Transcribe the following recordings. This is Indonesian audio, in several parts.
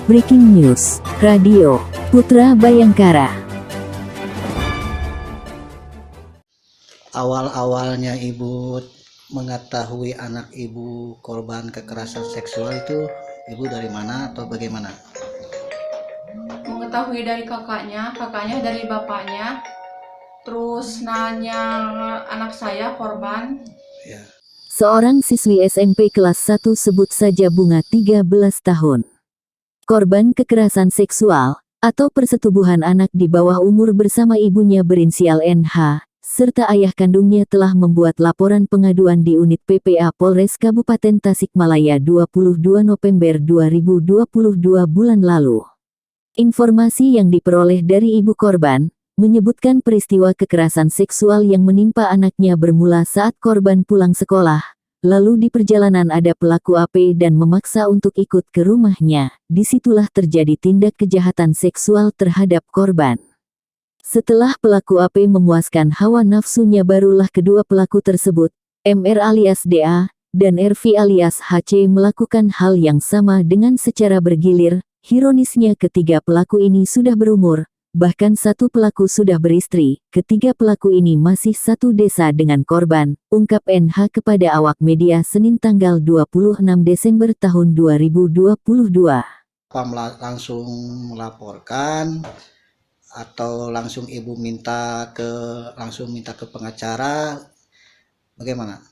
Breaking News, Radio Putra Bayangkara. Awal-awalnya ibu mengetahui anak ibu korban kekerasan seksual itu ibu dari mana atau bagaimana? Mengetahui dari kakaknya dari bapaknya, terus nanya anak saya korban. Ya. Seorang siswi SMP kelas 1 sebut saja Bunga 13 tahun. Korban kekerasan seksual atau persetubuhan anak di bawah umur bersama ibunya berinisial NH, serta ayah kandungnya telah membuat laporan pengaduan di unit PPA Polres Kabupaten Tasikmalaya 22 November 2022 bulan lalu. Informasi yang diperoleh dari ibu korban menyebutkan peristiwa kekerasan seksual yang menimpa anaknya bermula saat korban pulang sekolah. Lalu di perjalanan ada pelaku AP dan memaksa untuk ikut ke rumahnya. Disitulah terjadi tindak kejahatan seksual terhadap korban. Setelah pelaku AP memuaskan hawa nafsunya, barulah kedua pelaku tersebut, MR alias DA, dan RV alias HC melakukan hal yang sama dengan secara bergilir. Ironisnya ketiga pelaku ini sudah berumur, bahkan satu pelaku sudah beristri. Ketiga pelaku ini masih satu desa dengan korban, ungkap NH kepada awak media Senin tanggal 26 Desember tahun 2022. Apa langsung melaporkan atau langsung ibu minta ke pengacara? Bagaimana?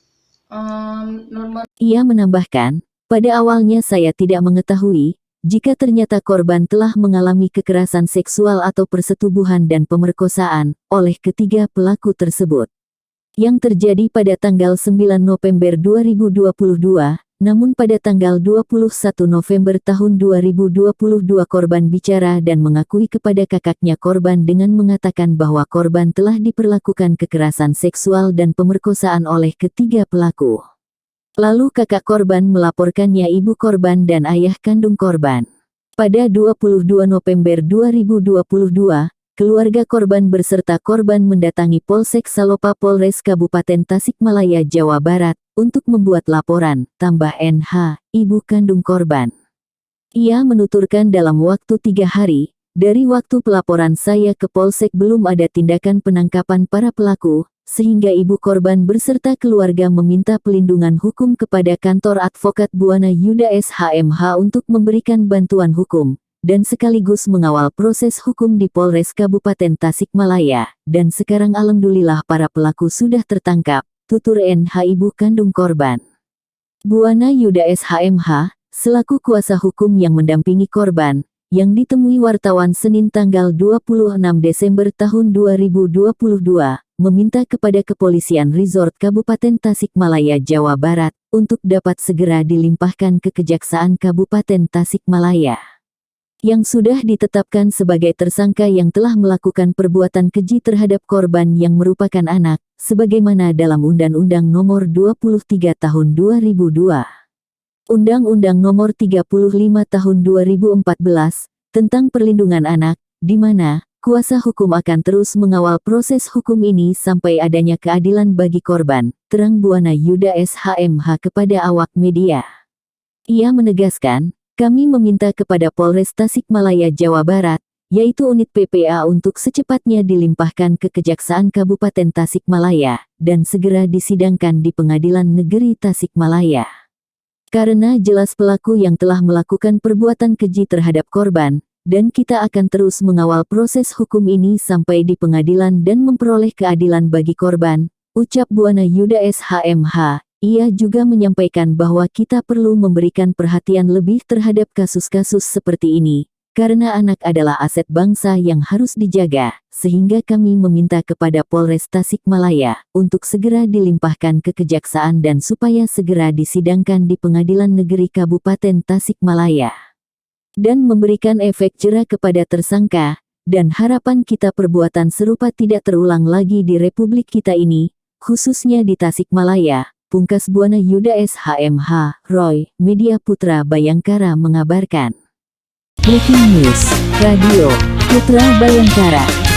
Ia menambahkan, pada awalnya saya tidak mengetahui jika ternyata korban telah mengalami kekerasan seksual atau persetubuhan dan pemerkosaan oleh ketiga pelaku tersebut. Yang terjadi pada tanggal 9 November 2022, namun pada tanggal 21 November tahun 2022 korban bicara dan mengakui kepada kakaknya korban dengan mengatakan bahwa korban telah diperlakukan kekerasan seksual dan pemerkosaan oleh ketiga pelaku. Lalu kakak korban melaporkannya ibu korban dan ayah kandung korban. Pada 22 November 2022, keluarga korban beserta korban mendatangi Polsek Salopa Polres Kabupaten Tasikmalaya, Jawa Barat, untuk membuat laporan, tambah NH, ibu kandung korban. Ia menuturkan dalam waktu 3 hari, dari waktu pelaporan saya ke Polsek belum ada tindakan penangkapan para pelaku, sehingga ibu korban beserta keluarga meminta pelindungan hukum kepada kantor advokat Buana Yuda SHMH untuk memberikan bantuan hukum, dan sekaligus mengawal proses hukum di Polres Kabupaten Tasikmalaya, dan sekarang alhamdulillah para pelaku sudah tertangkap, tutur NH ibu kandung korban. Buana Yuda SHMH, selaku kuasa hukum yang mendampingi korban, yang ditemui wartawan Senin tanggal 26 Desember tahun 2022, meminta kepada Kepolisian Resort Kabupaten Tasikmalaya, Jawa Barat, untuk dapat segera dilimpahkan ke Kejaksaan Kabupaten Tasikmalaya, yang sudah ditetapkan sebagai tersangka yang telah melakukan perbuatan keji terhadap korban yang merupakan anak, sebagaimana dalam Undang-Undang Nomor 23 Tahun 2002. Undang-Undang Nomor 35 Tahun 2014, tentang perlindungan anak, di mana kuasa hukum akan terus mengawal proses hukum ini sampai adanya keadilan bagi korban, terang Buana Yuda SHMH kepada awak media. Ia menegaskan, kami meminta kepada Polres Tasikmalaya, Jawa Barat, yaitu unit PPA untuk secepatnya dilimpahkan ke Kejaksaan Kabupaten Tasikmalaya, dan segera disidangkan di Pengadilan Negeri Tasikmalaya. Karena jelas pelaku yang telah melakukan perbuatan keji terhadap korban, dan kita akan terus mengawal proses hukum ini sampai di pengadilan dan memperoleh keadilan bagi korban, ucap Buana Yuda SHMH. Ia juga menyampaikan bahwa kita perlu memberikan perhatian lebih terhadap kasus-kasus seperti ini, karena anak adalah aset bangsa yang harus dijaga, sehingga kami meminta kepada Polres Tasikmalaya untuk segera dilimpahkan ke Kejaksaan dan supaya segera disidangkan di Pengadilan Negeri Kabupaten Tasikmalaya, dan memberikan efek jera kepada tersangka, dan harapan kita perbuatan serupa tidak terulang lagi di Republik kita ini, khususnya di Tasikmalaya, pungkas Buana Yuda SHMH. Roy, Media Putra Bayangkara mengabarkan. Breaking News, Radio Putra Bayangkara.